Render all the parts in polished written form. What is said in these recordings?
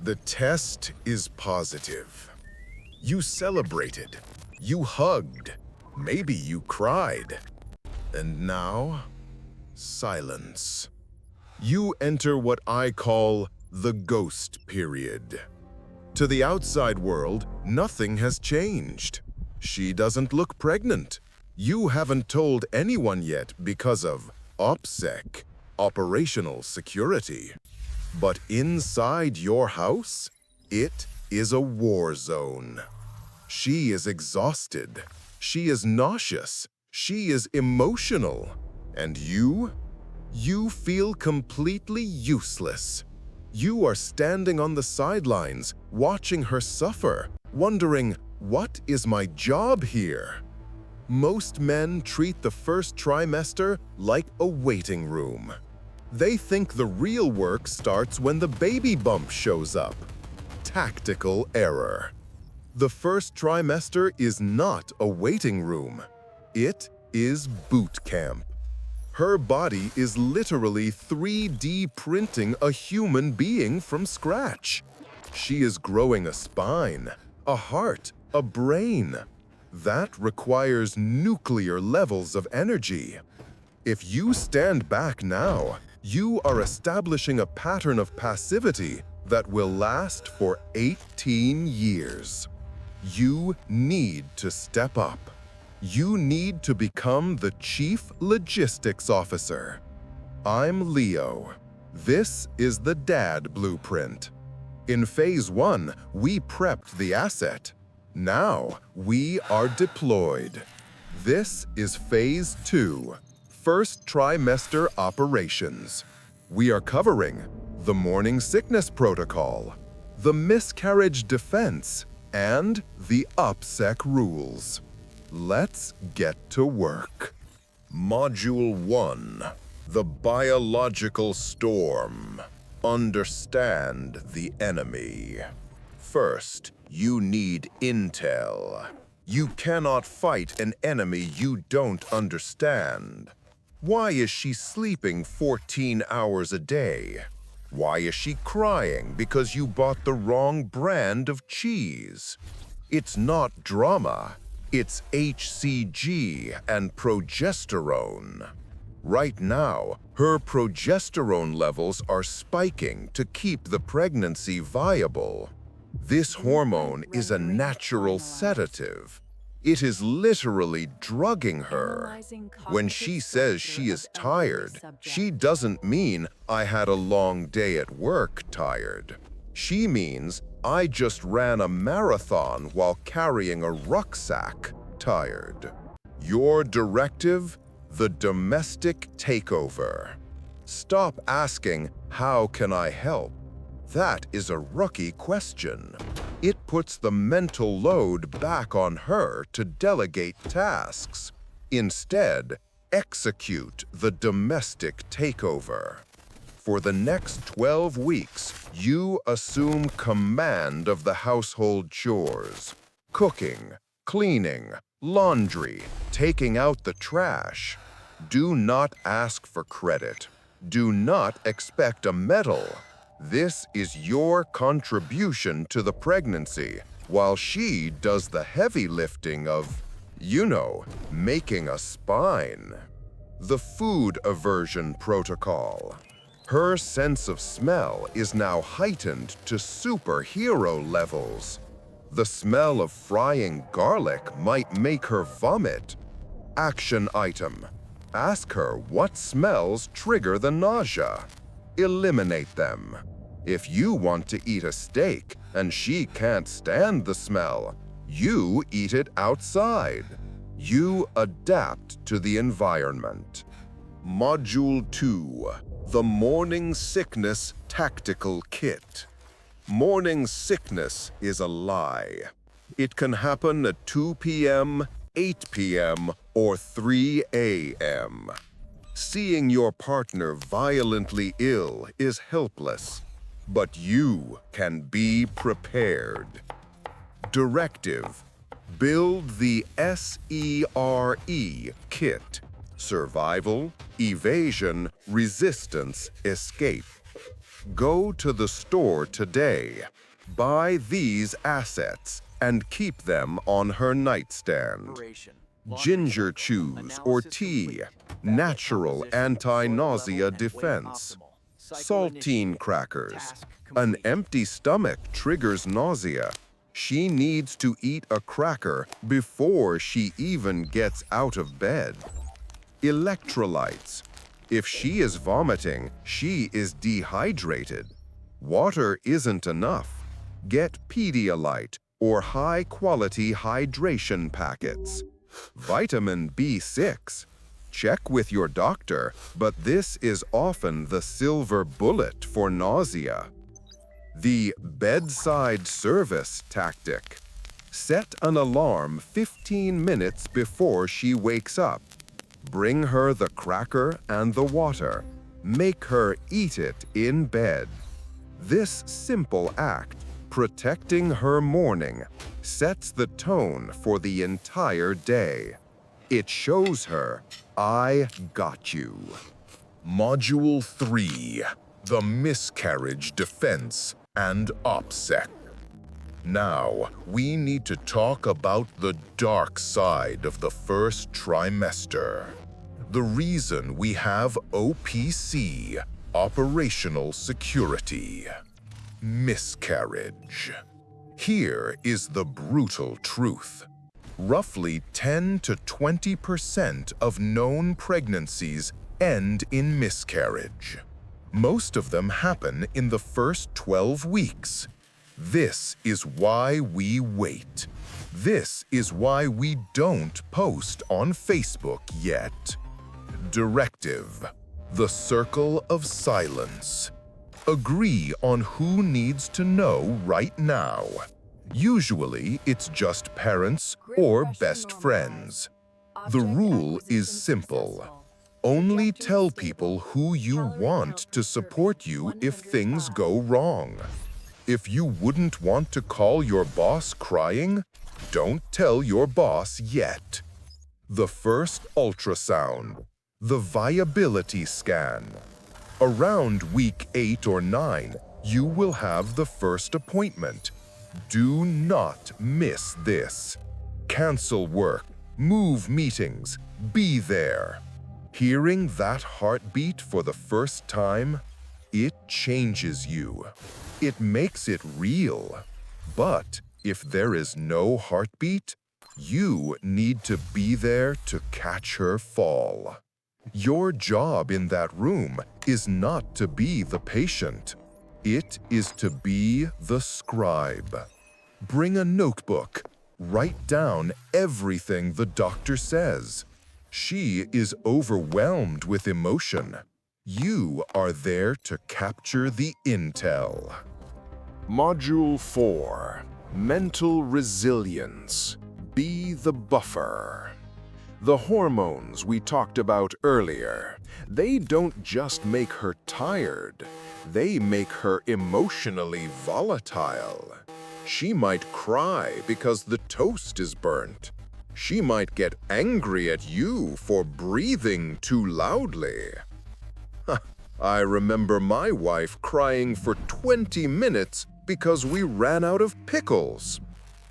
The test is positive. You celebrated. You hugged. Maybe you cried. And now, silence. You enter what I call the ghost period. To the outside world, nothing has changed. She doesn't look pregnant. You haven't told anyone yet because of OPSEC, operational security. But inside your house, it is a war zone. She is exhausted. She is nauseous. She is emotional. And you feel completely useless. You are standing on the sidelines, watching her suffer, wondering, what is my job here? Most men treat the first trimester like a waiting room. They think the real work starts when the baby bump shows up. Tactical error. The first trimester is not a waiting room. It is boot camp. Her body is literally 3D printing a human being from scratch. She is growing a spine, a heart, a brain. That requires nuclear levels of energy. If you stand back now, you are establishing a pattern of passivity that will last for 18 years. You need to step up. You need to become the Chief Logistics Officer. I'm Leo. This is the Dad Blueprint. In Phase 1, we prepped the asset. Now, we are deployed. This is Phase 2, First Trimester Operations. We are covering the Morning Sickness Protocol, the Miscarriage Defense, and the OPSEC rules. Let's get to work. Module 1. The Biological Storm. Understand the enemy. First, you need intel. You cannot fight an enemy you don't understand. Why is she sleeping 14 hours a day? Why is she crying because you bought the wrong brand of cheese? It's not drama. It's HCG and progesterone. Right now, her progesterone levels are spiking to keep the pregnancy viable. This hormone is a natural sedative. It is literally drugging her. When she says she is tired, she doesn't mean I had a long day at work tired. She means I just ran a marathon while carrying a rucksack tired. Your directive? The domestic takeover. Stop asking, how can I help? That is a rookie question. It puts the mental load back on her to delegate tasks. Instead, execute the domestic takeover. For the next 12 weeks, you assume command of the household chores. Cooking, cleaning, laundry, taking out the trash. Do not ask for credit. Do not expect a medal. This is your contribution to the pregnancy, while she does the heavy lifting of, making a spine. The food aversion protocol. Her sense of smell is now heightened to superhero levels. The smell of frying garlic might make her vomit. Action item. Ask her what smells trigger the nausea. Eliminate them. If you want to eat a steak and she can't stand the smell, you eat it outside. You adapt to the environment. Module 2. The Morning Sickness Tactical Kit. Morning sickness is a lie. It can happen at 2 p.m., 8 p.m., or 3 a.m. Seeing your partner violently ill is helpless, but you can be prepared. Directive: build the S.E.R.E. kit. Survival, evasion, resistance, escape. Go to the store today, buy these assets, and keep them on her nightstand. Ginger chews or tea, natural anti-nausea defense. Saltine crackers. An empty stomach triggers nausea. She needs to eat a cracker before she even gets out of bed. Electrolytes. If she is vomiting, she is dehydrated. Water isn't enough. Get Pedialyte or high-quality hydration packets. Vitamin B6. Check with your doctor, but this is often the silver bullet for nausea. The bedside service tactic. Set an alarm 15 minutes before she wakes up. Bring her the cracker and the water. Make her eat it in bed. This simple act, protecting her morning, sets the tone for the entire day. It shows her, I got you. Module 3, the Miscarriage Defense and OPSEC. Now, we need to talk about the dark side of the first trimester. The reason we have OPC, Operational Security. Miscarriage. Here is the brutal truth. Roughly 10 to 20% of known pregnancies end in miscarriage. Most of them happen in the first 12 weeks. This is why we wait. This is why we don't post on Facebook yet. Directive: the circle of silence. Agree on who needs to know right now. Usually, it's just parents or best friends. The rule is simple. Only tell people who you want to support you if things go wrong. If you wouldn't want to call your boss crying, don't tell your boss yet. The first ultrasound. The viability scan. Around week 8 or 9, you will have the first appointment. Do not miss this. Cancel work, move meetings, be there. Hearing that heartbeat for the first time, it changes you. It makes it real. But if there is no heartbeat, you need to be there to catch her fall. Your job in that room is not to be the patient. It is to be the scribe. Bring a notebook. Write down everything the doctor says. She is overwhelmed with emotion. You are there to capture the intel. Module 4. Mental Resilience. Be the buffer. The hormones we talked about earlier, they don't just make her tired, they make her emotionally volatile. She might cry because the toast is burnt. She might get angry at you for breathing too loudly. I remember my wife crying for 20 minutes because we ran out of pickles.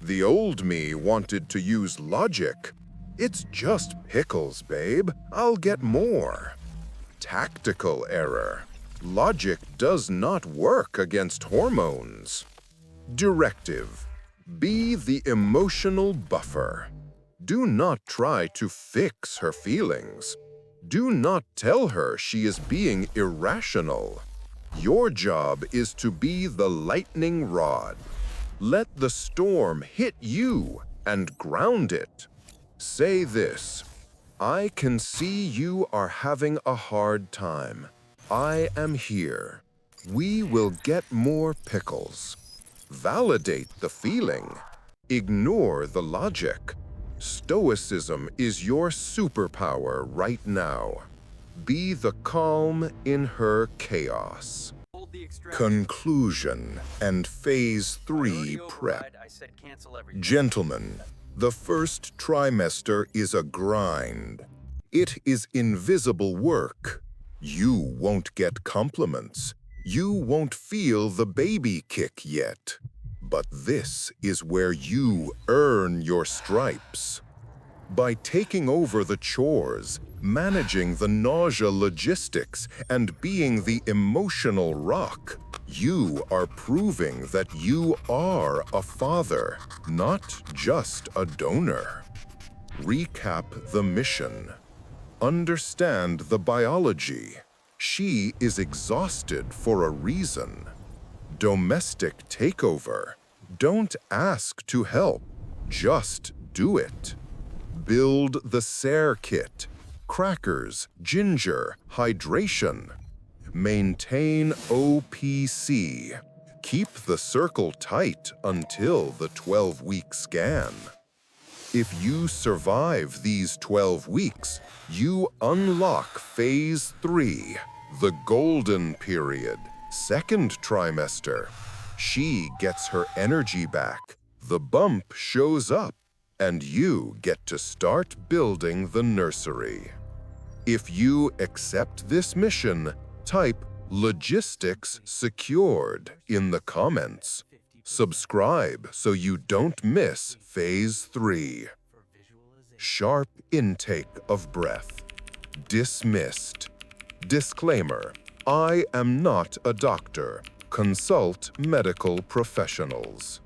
The old me wanted to use logic. It's just pickles, babe. I'll get more. Tactical error. Logic does not work against hormones. Directive: be the emotional buffer. Do not try to fix her feelings. Do not tell her she is being irrational. Your job is to be the lightning rod. Let the storm hit you and ground it. Say this: I can see you are having a hard time. I am here. We will get more pickles. Validate the feeling. Ignore the logic. Stoicism is your superpower right now. Be the calm in her chaos. Conclusion and Phase 3 prep. Gentlemen, the first trimester is a grind. It is invisible work. You won't get compliments. You won't feel the baby kick yet, but this is where you earn your stripes. By taking over the chores, managing the nausea logistics, and being the emotional rock, you are proving that you are a father, not just a donor. Recap the mission. Understand the biology. She is exhausted for a reason. Domestic takeover. Don't ask to help, just do it. Build the S.E.R.E kit. Crackers, ginger, hydration. Maintain OPC. Keep the circle tight until the 12-week scan. If you survive these 12 weeks, you unlock Phase 3, the golden period, second trimester. She gets her energy back, the bump shows up, and you get to start building the nursery. If you accept this mission, type "Logistics Secured" in the comments. Subscribe so you don't miss Phase 3. Sharp intake of breath. Dismissed. Disclaimer: I am not a doctor. Consult medical professionals.